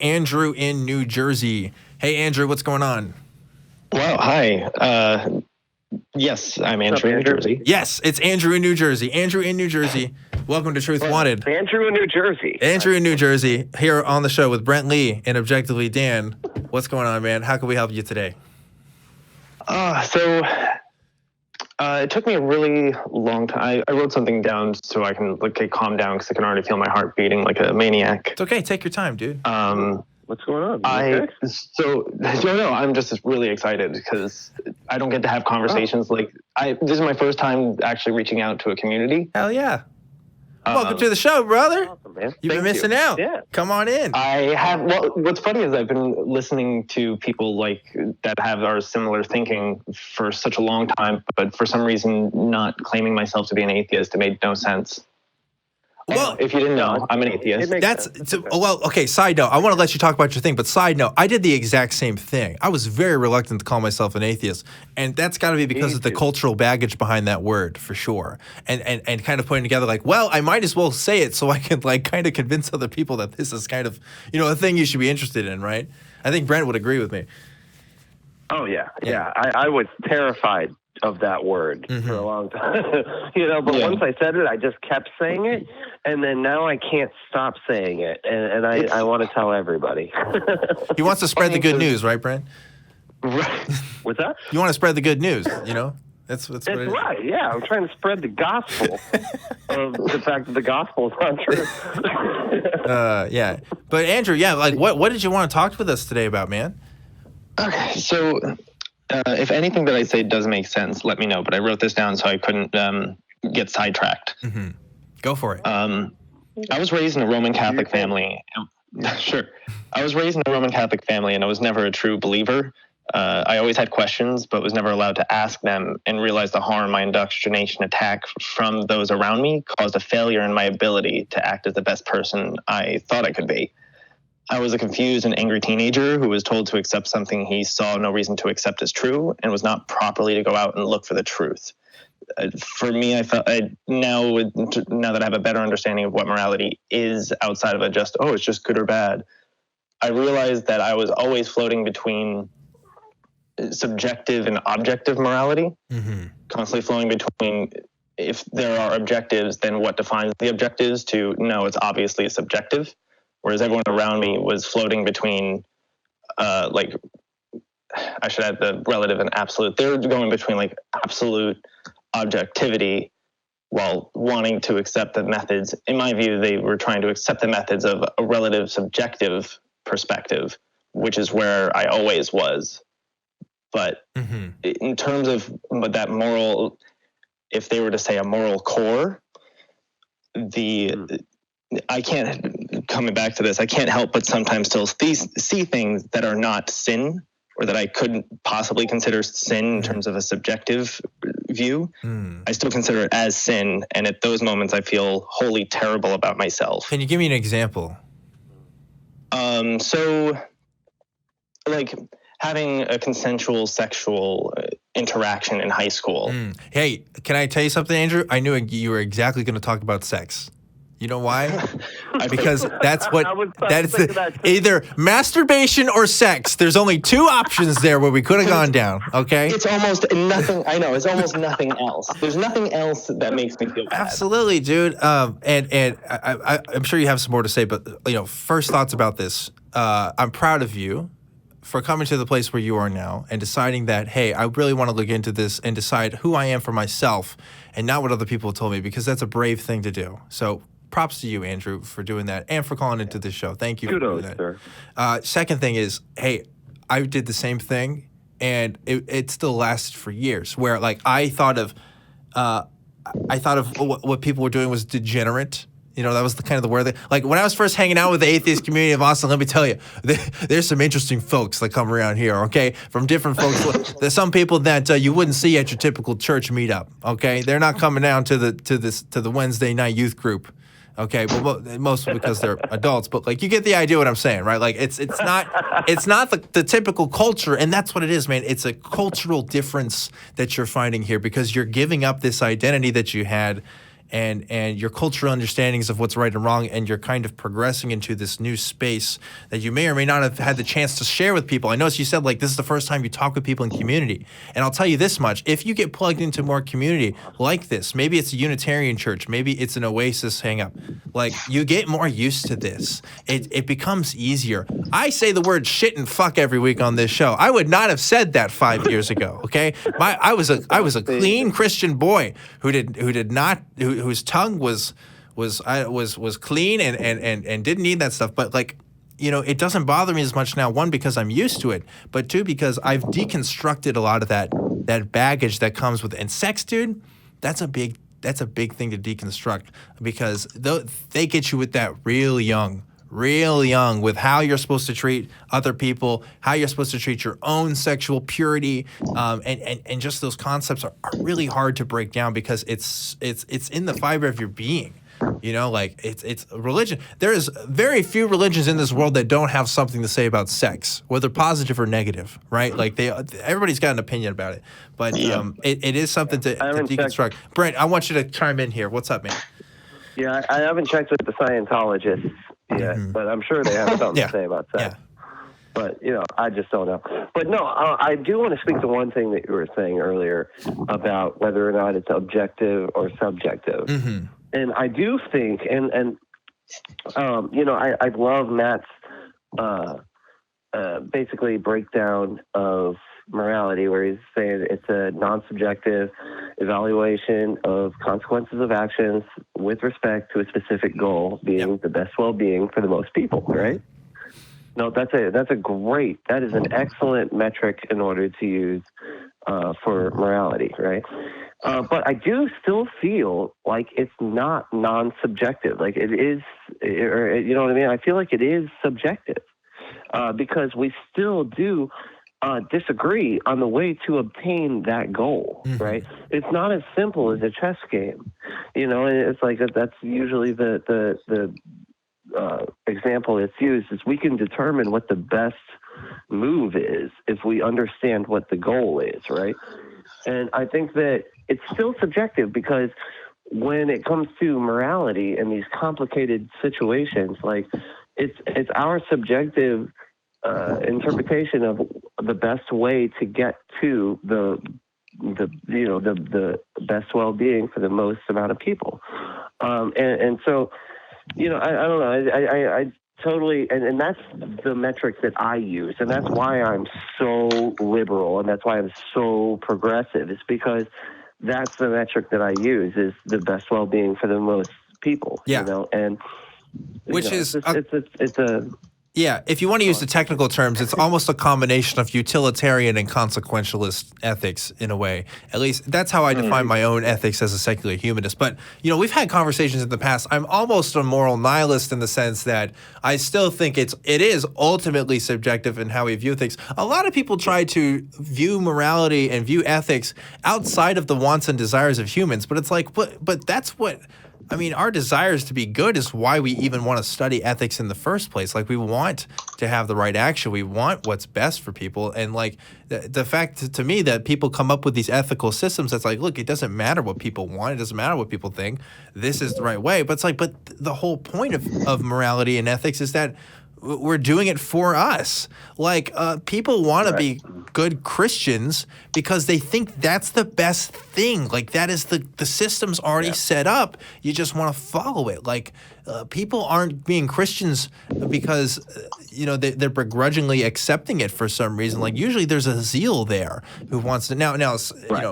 Andrew in New Jersey. Hey, Andrew, what's going on? Well, hi. Yes, I'm Andrew in New Jersey. Yes, it's Andrew in New Jersey. Andrew in New Jersey. Welcome to Truth Wanted. Andrew in New Jersey. Andrew in New Jersey, here on the show with Brent Lee and Objectively Dan. What's going on, man? How can we help you today? It took me a really long time. I wrote something down so I can calm down because I can already feel my heart beating like a maniac. It's okay. Take your time, dude. What's going on? No, I'm just really excited because I don't get to have conversations this is my first time actually reaching out to a community. Hell yeah. Welcome to the show, brother. Awesome, man. You've been missing out. Yeah. Come on in. I have. Well, what's funny is I've been listening to people that have our similar thinking for such a long time, but for some reason not claiming myself to be an atheist. It made no sense. Well, if you didn't know, I'm an atheist. Okay, side note, I want to let you talk about your thing, but side note, I did the exact same thing. I was very reluctant to call myself an atheist, and that's got to be because of the cultural baggage behind that word, for sure. And kind of putting together I might as well say it so I can kind of convince other people that this is kind of, a thing you should be interested in, right? I think Brent would agree with me. Oh, yeah. I was terrified of that word for a long time, once I said it, I just kept saying it, and then now I can't stop saying it, and I want to tell everybody. He wants to spread the good news, right, Brent? Right. What's that? You want to spread the good news, That's what it is. Right, yeah. I'm trying to spread the gospel of the fact that the gospel is not true. Yeah. But Andrew, what did you want to talk with us today about, man? Okay, so if anything that I say does make sense, let me know. But I wrote this down so I couldn't get sidetracked. Mm-hmm. Go for it. I was raised in a Roman Catholic family. Sure. I was raised in a Roman Catholic family, and I was never a true believer. I always had questions, but was never allowed to ask them, and realized the harm my indoctrination attack from those around me caused a failure in my ability to act as the best person I thought I could be. I was a confused and angry teenager who was told to accept something he saw no reason to accept as true, and was not properly to go out and look for the truth. For me, I felt now that I have a better understanding of what morality is outside of it's just good or bad, I realized that I was always floating between subjective and objective morality, constantly flowing between, if there are objectives, then what defines the objectives, to no, it's obviously subjective. Whereas everyone around me was floating between, I should add the relative and absolute. They were going between absolute objectivity while wanting to accept the methods. In my view, they were trying to accept the methods of a relative subjective perspective, which is where I always was. But in terms of that moral, if they were to say a moral core, I can't, coming back to this, I can't help but sometimes still see things that are not sin, or that I couldn't possibly consider sin in terms of a subjective view. I still consider it as sin, and at those moments I feel wholly terrible about myself. Can you give me an example? Having a consensual sexual interaction in high school. Hey, can I tell you something, Andrew? I knew you were exactly going to talk about sex. You know why? Because that's either masturbation or sex. There's only two options there where we could have gone down, okay? It's almost nothing. I know, it's almost nothing else. There's nothing else that makes me feel bad. Absolutely, dude. And I'm sure you have some more to say, but first thoughts about this. I'm proud of you for coming to the place where you are now and deciding that, hey, I really want to look into this and decide who I am for myself and not what other people told me, because that's a brave thing to do. So props to you, Andrew, for doing that and for calling into this show. Thank you. Kudos, for doing that. sir. Second thing is, hey, I did the same thing, and it still lasted for years, where I thought of what people were doing was degenerate. That was kind of the word. When I was first hanging out with the Atheist Community of Austin, let me tell you, there's some interesting folks that come around here, okay? From different folks. There's some people that you wouldn't see at your typical church meetup, okay? They're not coming down to the Wednesday night youth group, okay? Well, mostly because they're adults, but you get the idea what I'm saying, right? It's not the typical culture, and that's what it is, man. It's a cultural difference that you're finding here, because you're giving up this identity that you had and your cultural understandings of what's right and wrong, and you're kind of progressing into this new space that you may or may not have had the chance to share with people. I noticed you said like this is the first time you talk with people in community, and I'll tell you this much: if you get plugged into more community like this, maybe it's a Unitarian church, maybe it's an Oasis hang up, like you get more used to this. It becomes easier. I say the word shit and fuck every week on this show. I would not have said that 5 years ago. Okay, I was a clean Christian boy whose tongue was clean and didn't need that stuff. But like, you know, it doesn't bother me as much now. One, because I'm used to it, but two, because I've deconstructed a lot of that baggage that comes with it. And sex, dude, that's a big thing to deconstruct, because they get you with that real young with how you're supposed to treat other people, how you're supposed to treat your own sexual purity, and just those concepts are really hard to break down, because it's in the fiber of your being. You know, like it's religion. There's very few religions in this world that don't have something to say about sex, whether positive or negative, right? Like everybody's got an opinion about it, but it is something to deconstruct. Brent, I want you to chime in here. What's up, man? Yeah, I haven't checked with the Scientologists yet, but I'm sure they have something to say about sex. Yeah. But, you know, I just don't know. But no, I do want to speak to one thing that you were saying earlier about whether or not it's objective or subjective. Mm-hmm. And I do think, and you know, I love Matt's basically breakdown of morality, where he's saying it's a non-subjective evaluation of consequences of actions with respect to a specific goal, being the best well-being for the most people, right? No, that is an excellent metric in order to use for morality, right? But I do still feel like it's not non-subjective. Like it is, or, you know what I mean? I feel like it is subjective because we still do disagree on the way to obtain that goal, right? It's not as simple as a chess game, you know. And it's like that's usually the example that's used is we can determine what the best move is if we understand what the goal is, right? And I think that it's still subjective, because when it comes to morality and these complicated situations, like it's our subjective interpretation of the best way to get to the best well-being for the most amount of people, and so, you know, I don't know, I totally, and that's the metric that I use, and that's why I'm so liberal, and that's why I'm so progressive. It's because that's the metric that I use, is the best well-being for the most people. You know, and which is it's a yeah, if you want to use the technical terms, it's almost a combination of utilitarian and consequentialist ethics in a way. At least that's how I define my own ethics as a secular humanist. But, you know, we've had conversations in the past. I'm almost a moral nihilist in the sense that I still think it is ultimately subjective in how we view things. A lot of people try to view morality and view ethics outside of the wants and desires of humans. But it's like, but that's what... I mean, our desires to be good is why we even want to study ethics in the first place. Like, we want to have the right action. We want what's best for people. And, like, the fact to me that people come up with these ethical systems that's like, look, it doesn't matter what people want. It doesn't matter what people think. This is the right way. But it's like, but the whole point of morality and ethics is that we're doing it for us. Like, people want to be good Christians because they think that's the best thing. Like, that is the system's already set up. You just want to follow it. Like, people aren't being Christians because, you know, they're begrudgingly accepting it for some reason. Like, usually there's a zeal there who wants to. Now, you know,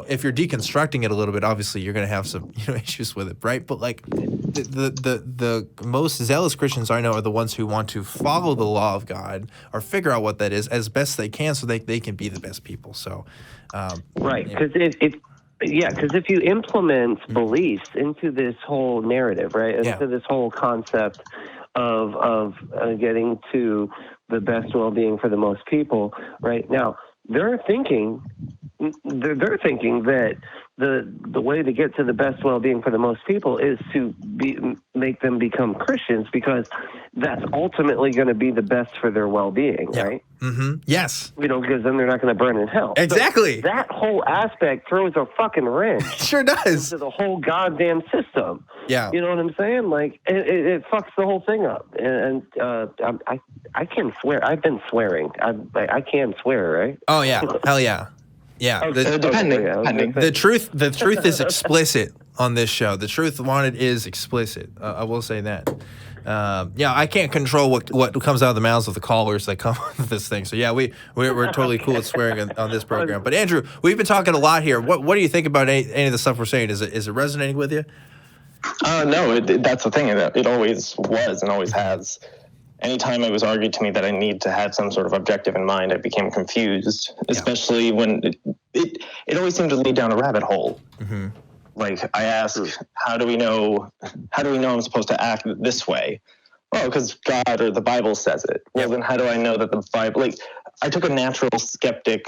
if you're deconstructing it a little bit, obviously you're going to have some, you know, issues with it, right? But like, the most zealous Christians I know are the ones who want to follow the law of God or figure out what that is as best they can, so they can be the best people. So, right, because because if you implement beliefs into this whole narrative, right, into this whole concept of getting to the best well-being for the most people, right now, they're thinking that the way to get to the best well-being for the most people is to make them become Christians, because that's ultimately going to be the best for their well-being, right? Mm-hmm. Yes. Because then they're not going to burn in hell. Exactly. So that whole aspect throws a fucking wrench. Sure does. Into the whole goddamn system. Yeah. You know what I'm saying? Like, it fucks the whole thing up. And I can swear. I've been swearing. I can swear, right? Oh, yeah. Hell yeah. Yeah. Depending. The truth is explicit on this show. The truth wanted is explicit. I will say that. I can't control what comes out of the mouths of the callers that come with this thing. So yeah, we're totally cool with swearing on this program. But Andrew, we've been talking a lot here. What do you think about any of the stuff we're saying? Is it resonating with you? No, that's the thing. It always was and always has. Anytime it was argued to me that I need to have some sort of objective in mind, I became confused, especially when it always seemed to lead down a rabbit hole. Mm-hmm. Like, I ask, how do we know I'm supposed to act this way? Well, because God or the Bible says it. Well, then how do I know that the Bible, like, I took a natural skeptic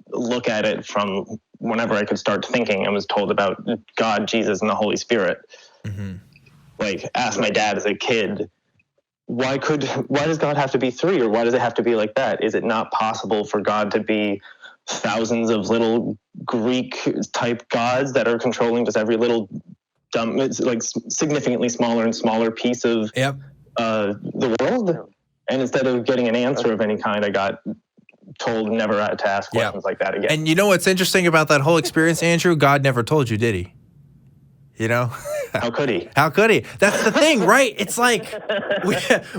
look at it from whenever I could start thinking and was told about God, Jesus, and the Holy Spirit. Mm-hmm. Like, asked my dad as a kid, why does God have to be three, or why does it have to be like that? Is it not possible for God to be thousands of little Greek type gods that are controlling just every little dumb, like significantly smaller and smaller piece of the world? And instead of getting an answer of any kind, I got told never to ask questions like that again. And you know what's interesting about that whole experience, Andrew? God never told you, did he? You know? How could he? How could he? That's the thing, right? It's like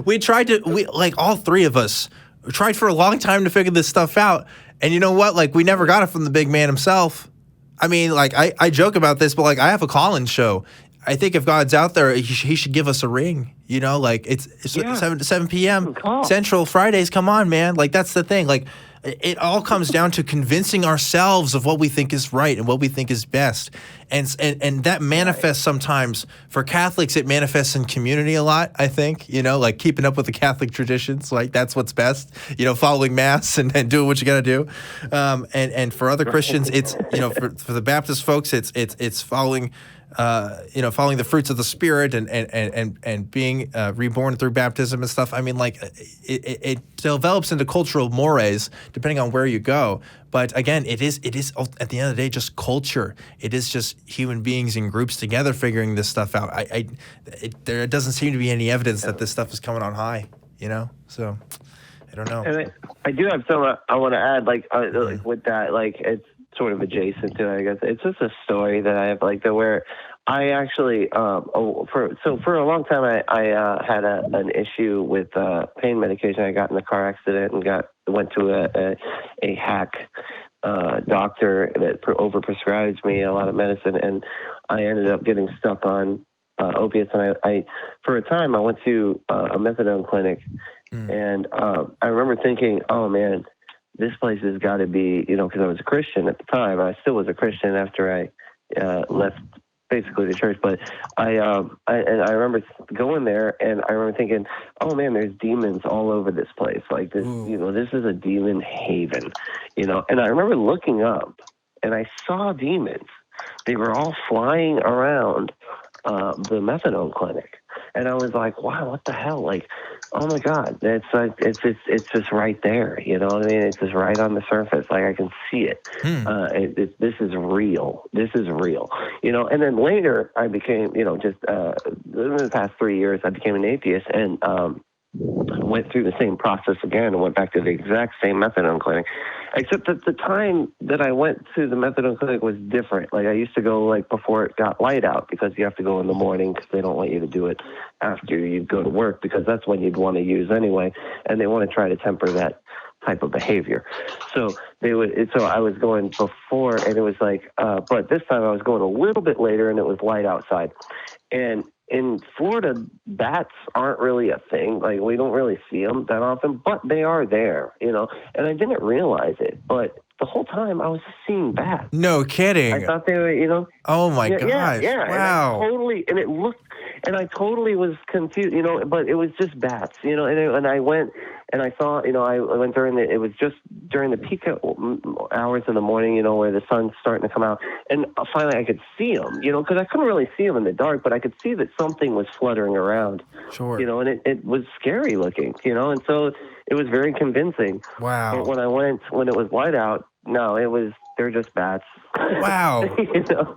we tried to, like all three of us tried for a long time to figure this stuff out. And you know what? Like, we never got it from the big man himself. I mean, like, I joke about this, but like, I have a call-in show. I think if God's out there, he should give us a ring. You know, like it's 7 p.m. Central Fridays. Come on, man. Like, that's the thing. Like, it all comes down to convincing ourselves of what we think is right and what we think is best. And that manifests sometimes. For Catholics, it manifests in community a lot, I think. You know, like keeping up with the Catholic traditions. Like, that's what's best. You know, following Mass and doing what you got to do. And for other Christians, it's, you know, for the Baptist folks, it's following following the fruits of the Spirit and being reborn through baptism and stuff. I mean, like, it develops into cultural mores depending on where you go. But again, it is at the end of the day just culture. It is just human beings in groups together figuring this stuff out. There doesn't seem to be any evidence that this stuff is coming on high. You know, so I don't know. And I do have some I want to add, like with that, like it's sort of adjacent to it, I guess. It's just a story that I have, like, where I actually for a long time I had an issue with pain medication. I got in a car accident and went to a hack doctor that overprescribed me a lot of medicine, and I ended up getting stuck on opiates. And I for a time I went to a methadone clinic, and I remember thinking, oh man, this place has got to be, you know, because I was a Christian at the time. I still was a Christian after I left basically the church. But I remember going there, and I remember thinking, oh man, there's demons all over this place. Like this, you know, this is a demon haven, you know. And I remember looking up, and I saw demons. They were all flying around the methadone clinic. And I was like, wow, what the hell? Like, oh my God, it's like, it's just right there. You know what I mean? It's just right on the surface. Like, I can see it. This is real. This is real. You know, and then later I became, you know, just in the past 3 years, I became an atheist, and went through the same process again and went back to the exact same methadone clinic, except that the time that I went to the methadone clinic was different. Like, I used to go like before it got light out, because you have to go in the morning because they don't want you to do it after you go to work, because that's when you'd want to use anyway, and they want to try to temper that type of behavior. So I was going before, and it was like, but this time I was going a little bit later, and it was light outside. And in Florida, bats aren't really a thing. Like, we don't really see them that often, but they are there, you know. And I didn't realize it, but the whole time I was just seeing bats. No kidding. I thought they were, you know. Oh my gosh! Yeah. Wow. And I totally was confused, you know. But it was just bats, you know. And I went And I saw, I went it was just during the peak hours in the morning, where the sun's starting to come out. And finally I could see him, because I couldn't really see him in the dark, but I could see that something was fluttering around. Sure. And it was scary looking, and so it was very convincing. Wow. But when it was light out, no, they're just bats. Wow.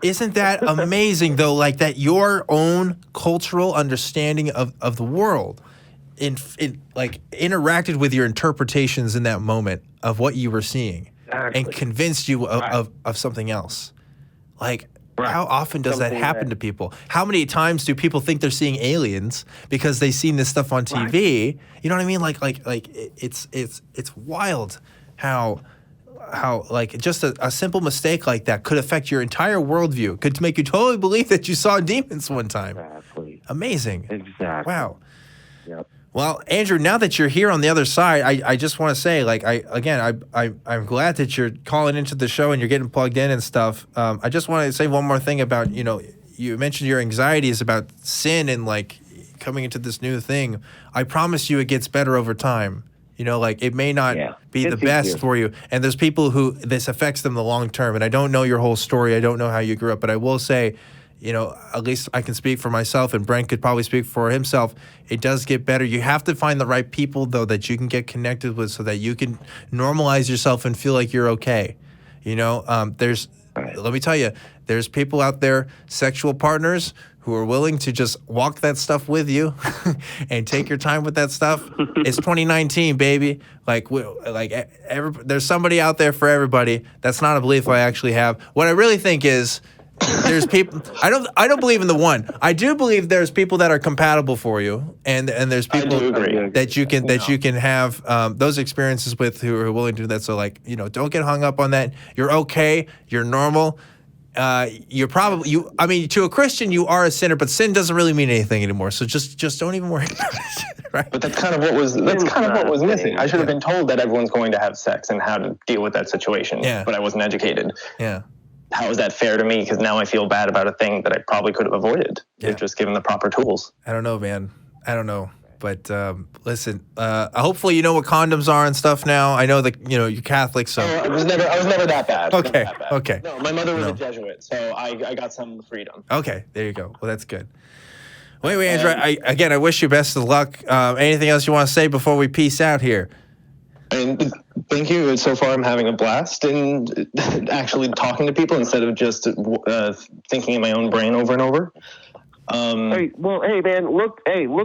Isn't that amazing, though, like that your own cultural understanding of the world like interacted with your interpretations in that moment of what you were seeing and convinced you of something else. Like, how often does that happen to people? How many times do people think they're seeing aliens because they've seen this stuff on TV? Right. You know what I mean? Like it's wild how like just a simple mistake like that could affect your entire worldview, could make you totally believe that you saw demons one time. Exactly. Amazing. Exactly. Wow. Yep. Well, Andrew, now that you're here on the other side, I just want to say, like, I'm glad that you're calling into the show and you're getting plugged in and stuff. I just want to say one more thing about, you mentioned your anxieties about sin and like coming into this new thing. I promise you it gets better over time. Like it may not be the best for you. And there's people who this affects them the long term. And I don't know your whole story. I don't know how you grew up, but I will say, at least I can speak for myself, and Brent could probably speak for himself. It does get better. You have to find the right people, though, that you can get connected with so that you can normalize yourself and feel like you're okay. Let me tell you, there's people out there, sexual partners, who are willing to just walk that stuff with you and take your time with that stuff. It's 2019, baby. There's somebody out there for everybody. That's not a belief I actually have. What I really think is there's people. I don't believe in the one. I do believe there's people that are compatible for you, and there's people that you can have those experiences with who are willing to do that. So don't get hung up on that. You're okay. You're normal. You're probably to a Christian you are a sinner, but sin doesn't really mean anything anymore. So just don't even worry about it, right? But that's kind of what was missing. I should have been told that everyone's going to have sex and how to deal with that situation. Yeah. But I wasn't educated. Yeah. How is that fair to me? Because now I feel bad about a thing that I probably could have avoided if just given the proper tools. I don't know, man. I don't know. But listen, hopefully you know what condoms are and stuff now. I know that you're Catholic, so I was never that bad. Okay. Okay. No, my mother was a Jesuit, so I got some freedom. Okay, there you go. Well, that's good. Well, anyway, Andrew, I wish you best of luck. Anything else you want to say before we peace out here? And thank you. So far, I'm having a blast and actually talking to people instead of just thinking in my own brain over and over. Hey, man, look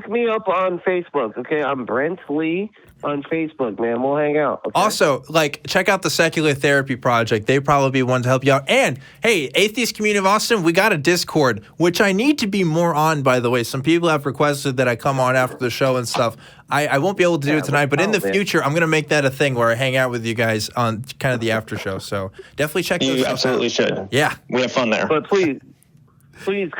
me up on Facebook. Okay, I'm Brent Lee on Facebook, man. We'll hang out. Okay? Also, check out the Secular Therapy Project. They probably be one to help you out. And hey, Atheist Community of Austin, we got a Discord, which I need to be more on. By the way, some people have requested that I come on after the show and stuff. I won't be able to do it tonight, but in the future, I'm going to make that a thing where I hang out with you guys on kind of the after show. So definitely check those out. You absolutely should. Yeah, we have fun there. But please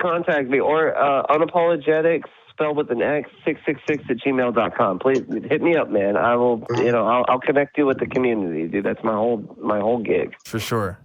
contact me or unapologetics spelled with an X 666@gmail.com. Please hit me up, man. I will, I'll connect you with the community, dude. That's my whole gig. For sure.